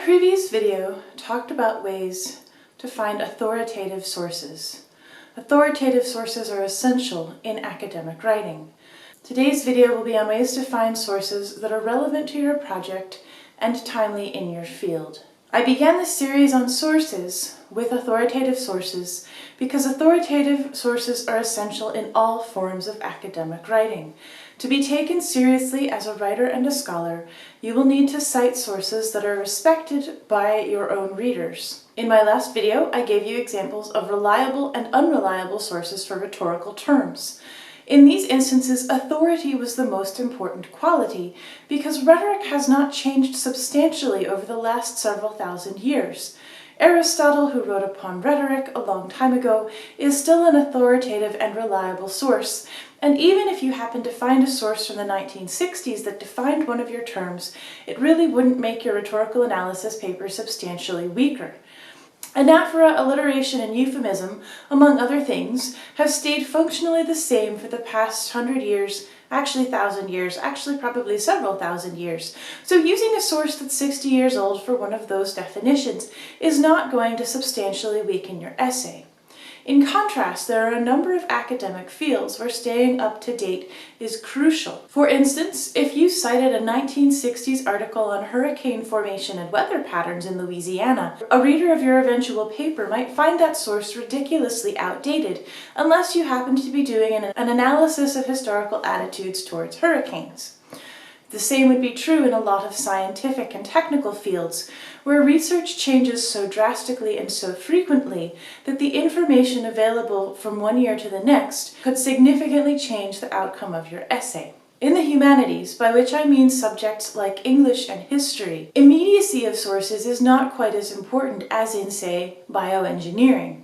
previous video talked about ways to find authoritative sources. Authoritative sources are essential in academic writing. Today's video will be on ways to find sources that are relevant to your project and timely in your field. I began this series on sources with authoritative sources because authoritative sources are essential in all forms of academic writing. To be taken seriously as a writer and a scholar, you will need to cite sources that are respected by your own readers. In my last video, I gave you examples of reliable and unreliable sources for rhetorical terms. In these instances, authority was the most important quality because rhetoric has not changed substantially over the last several thousand years. Aristotle, who wrote upon rhetoric a long time ago, is still an authoritative and reliable source, and even if you happen to find a source from the 1960s that defined one of your terms, it really wouldn't make your rhetorical analysis paper substantially weaker. Anaphora, alliteration, and euphemism, among other things, have stayed functionally the same for the past 100 years, actually 1,000 years, actually probably several thousand years. So using a source that's 60 years old for one of those definitions is not going to substantially weaken your essay. In contrast, there are a number of academic fields where staying up to date is crucial. For instance, if you cited a 1960s article on hurricane formation and weather patterns in Louisiana, a reader of your eventual paper might find that source ridiculously outdated, unless you happen to be doing an analysis of historical attitudes towards hurricanes. The same would be true in a lot of scientific and technical fields, where research changes so drastically and so frequently that the information available from one year to the next could significantly change the outcome of your essay. In the humanities, by which I mean subjects like English and history, immediacy of sources is not quite as important as in, say, bioengineering.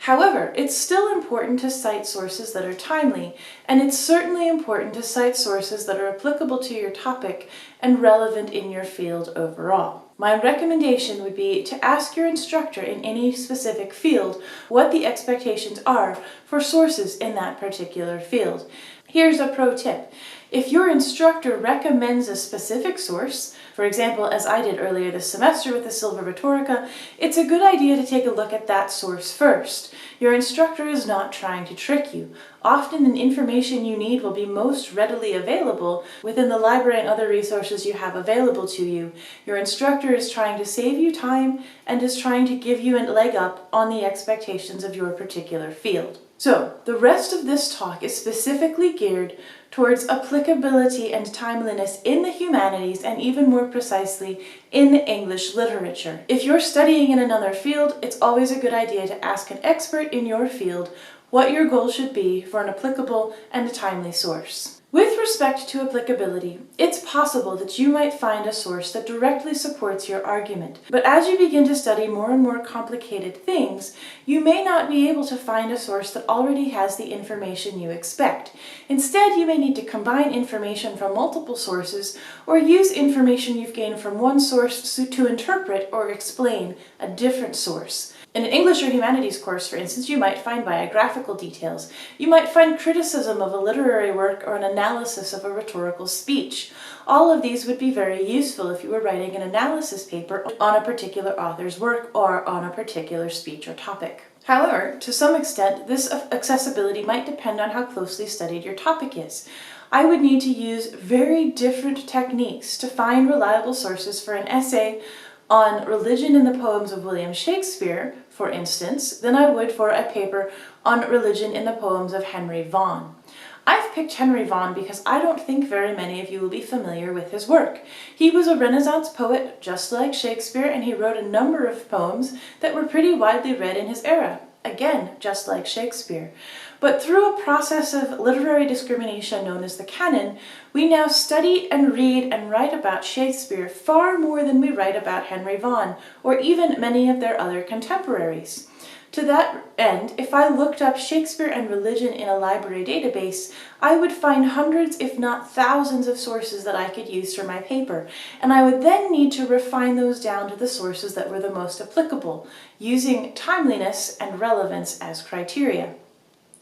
However, it's still important to cite sources that are timely, and it's certainly important to cite sources that are applicable to your topic and relevant in your field overall. My recommendation would be to ask your instructor in any specific field what the expectations are for sources in that particular field. Here's a pro tip. If your instructor recommends a specific source, for example, as I did earlier this semester with the Silva Rhetorica, it's a good idea to take a look at that source first. Your instructor is not trying to trick you. Often the information you need will be most readily available within the library and other resources you have available to you. Your instructor is trying to save you time and is trying to give you a leg up on the expectations of your particular field. So, the rest of this talk is specifically geared towards applicability and timeliness in the humanities and even more precisely in English literature. If you're studying in another field, it's always a good idea to ask an expert in your field what your goal should be for an applicable and a timely source. With respect to applicability, it's possible that you might find a source that directly supports your argument. But as you begin to study more and more complicated things, you may not be able to find a source that already has the information you expect. Instead, you may need to combine information from multiple sources or use information you've gained from one source to interpret or explain a different source. In an English or humanities course, for instance, you might find biographical details. You might find criticism of a literary work or an analysis of a rhetorical speech. All of these would be very useful if you were writing an analysis paper on a particular author's work or on a particular speech or topic. However, to some extent, this accessibility might depend on how closely studied your topic is. I would need to use very different techniques to find reliable sources for an essay on religion in the poems of William Shakespeare, for instance, than I would for a paper on religion in the poems of Henry Vaughan. I've picked Henry Vaughan because I don't think very many of you will be familiar with his work. He was a Renaissance poet just like Shakespeare, and he wrote a number of poems that were pretty widely read in his era. Again, just like Shakespeare. But through a process of literary discrimination known as the canon, we now study and read and write about Shakespeare far more than we write about Henry Vaughan, or even many of their other contemporaries. To that end, if I looked up Shakespeare and religion in a library database, I would find hundreds, if not thousands, of sources that I could use for my paper, and I would then need to refine those down to the sources that were the most applicable, using timeliness and relevance as criteria.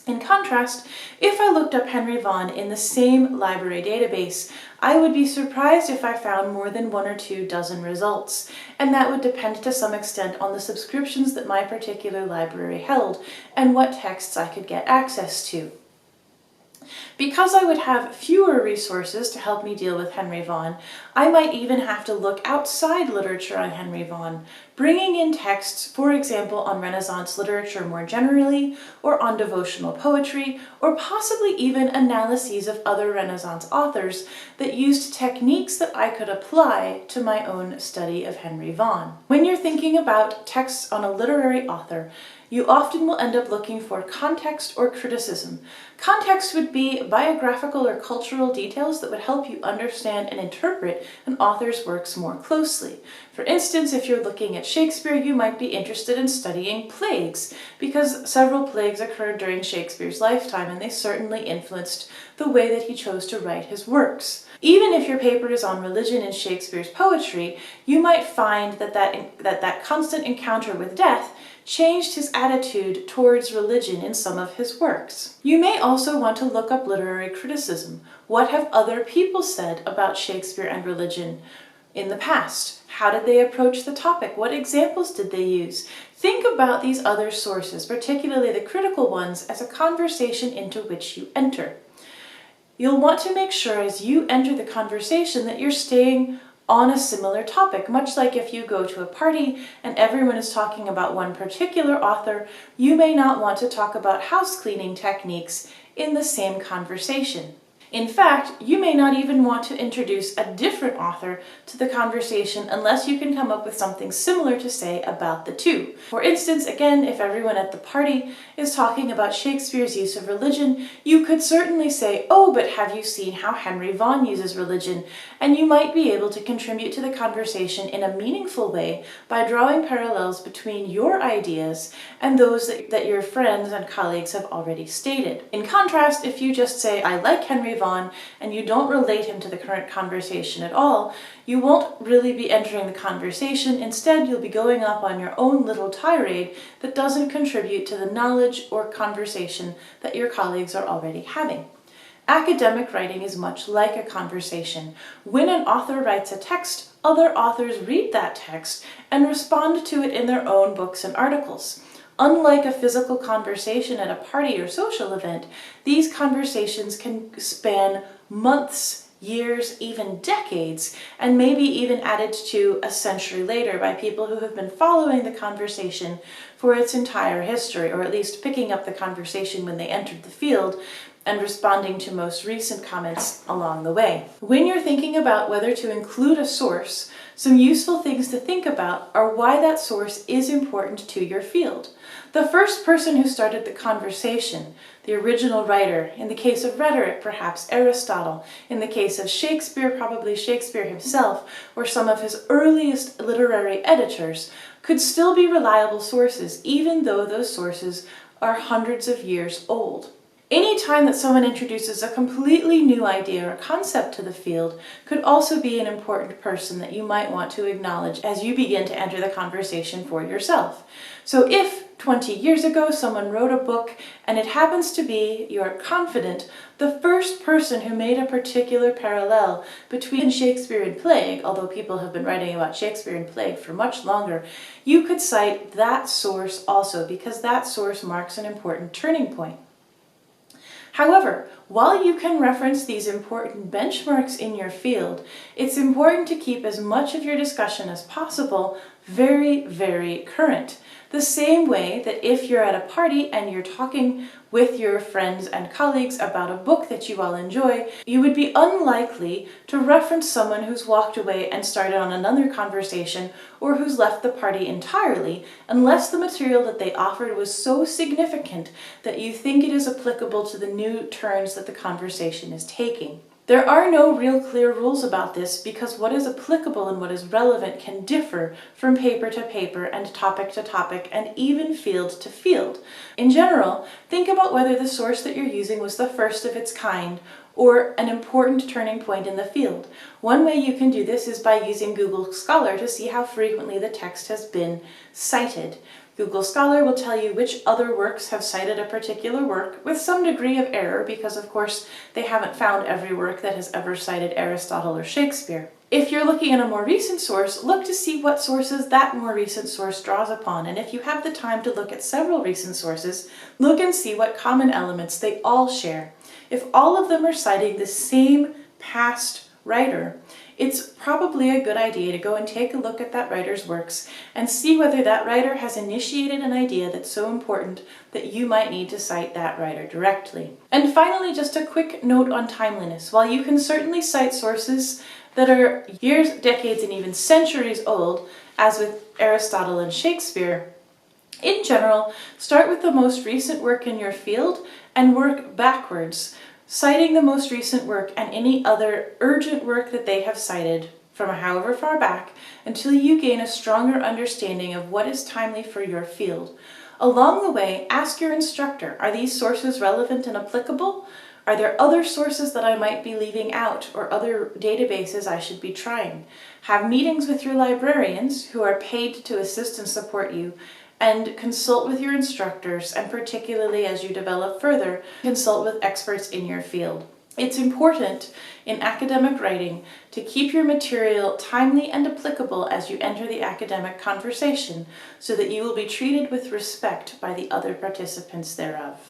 In contrast, if I looked up Henry Vaughan in the same library database, I would be surprised if I found more than 1 or 2 dozen results, and that would depend to some extent on the subscriptions that my particular library held and what texts I could get access to. Because I would have fewer resources to help me deal with Henry Vaughan, I might even have to look outside literature on Henry Vaughan, bringing in texts, for example, on Renaissance literature more generally, or on devotional poetry, or possibly even analyses of other Renaissance authors that used techniques that I could apply to my own study of Henry Vaughan. When you're thinking about texts on a literary author, you often will end up looking for context or criticism. Context would be biographical or cultural details that would help you understand and interpret an author's works more closely. For instance, if you're looking at Shakespeare, you might be interested in studying plagues, because several plagues occurred during Shakespeare's lifetime, and they certainly influenced the way that he chose to write his works. Even if your paper is on religion in Shakespeare's poetry, you might find that constant encounter with death changed his attitude towards religion in some of his works. You may also want to look up literary criticism. What have other people said about Shakespeare and religion in the past? How did they approach the topic? What examples did they use? Think about these other sources, particularly the critical ones, as a conversation into which you enter. You'll want to make sure as you enter the conversation that you're staying on a similar topic. Much like if you go to a party and everyone is talking about one particular author, you may not want to talk about house cleaning techniques in the same conversation. In fact, you may not even want to introduce a different author to the conversation unless you can come up with something similar to say about the two. For instance, again, if everyone at the party is talking about Shakespeare's use of religion, you could certainly say, "Oh, but have you seen how Henry Vaughan uses religion?" And you might be able to contribute to the conversation in a meaningful way by drawing parallels between your ideas and those that your friends and colleagues have already stated. In contrast, if you just say, "I like Henry Vaughan," and you don't relate him to the current conversation at all, you won't really be entering the conversation. Instead, you'll be going up on your own little tirade that doesn't contribute to the knowledge or conversation that your colleagues are already having. Academic writing is much like a conversation. When an author writes a text, other authors read that text and respond to it in their own books and articles. Unlike a physical conversation at a party or social event, these conversations can span months, years, even decades, and maybe even added to a century later by people who have been following the conversation for its entire history, or at least picking up the conversation when they entered the field and responding to most recent comments along the way. When you're thinking about whether to include a source, some useful things to think about are why that source is important to your field. The first person who started the conversation, the original writer, in the case of rhetoric, perhaps Aristotle, in the case of Shakespeare, probably Shakespeare himself, or some of his earliest literary editors, could still be reliable sources, even though those sources are hundreds of years old. Any time that someone introduces a completely new idea or concept to the field could also be an important person that you might want to acknowledge as you begin to enter the conversation for yourself. So if 20 years ago someone wrote a book and it happens to be, you're confident, the first person who made a particular parallel between Shakespeare and plague, although people have been writing about Shakespeare and plague for much longer, you could cite that source also, because that source marks an important turning point. However, while you can reference these important benchmarks in your field, it's important to keep as much of your discussion as possible very, very current. The same way that if you're at a party and you're talking with your friends and colleagues about a book that you all enjoy, you would be unlikely to reference someone who's walked away and started on another conversation or who's left the party entirely, unless the material that they offered was so significant that you think it is applicable to the new turns that the conversation is taking. There are no real clear rules about this, because what is applicable and what is relevant can differ from paper to paper and topic to topic and even field to field. In general, think about whether the source that you're using was the first of its kind, or an important turning point in the field. One way you can do this is by using Google Scholar to see how frequently the text has been cited. Google Scholar will tell you which other works have cited a particular work, with some degree of error because of course they haven't found every work that has ever cited Aristotle or Shakespeare. If you're looking at a more recent source, look to see what sources that more recent source draws upon, and if you have the time to look at several recent sources, look and see what common elements they all share. If all of them are citing the same past writer, it's probably a good idea to go and take a look at that writer's works and see whether that writer has initiated an idea that's so important that you might need to cite that writer directly. And finally, just a quick note on timeliness. While you can certainly cite sources that are years, decades, and even centuries old, as with Aristotle and Shakespeare, in general, start with the most recent work in your field and work backwards, citing the most recent work and any other urgent work that they have cited from however far back until you gain a stronger understanding of what is timely for your field. Along the way, ask your instructor, are these sources relevant and applicable? Are there other sources that I might be leaving out or other databases I should be trying? Have meetings with your librarians who are paid to assist and support you, and consult with your instructors, and particularly as you develop further, consult with experts in your field. It's important in academic writing to keep your material timely and applicable as you enter the academic conversation so that you will be treated with respect by the other participants thereof.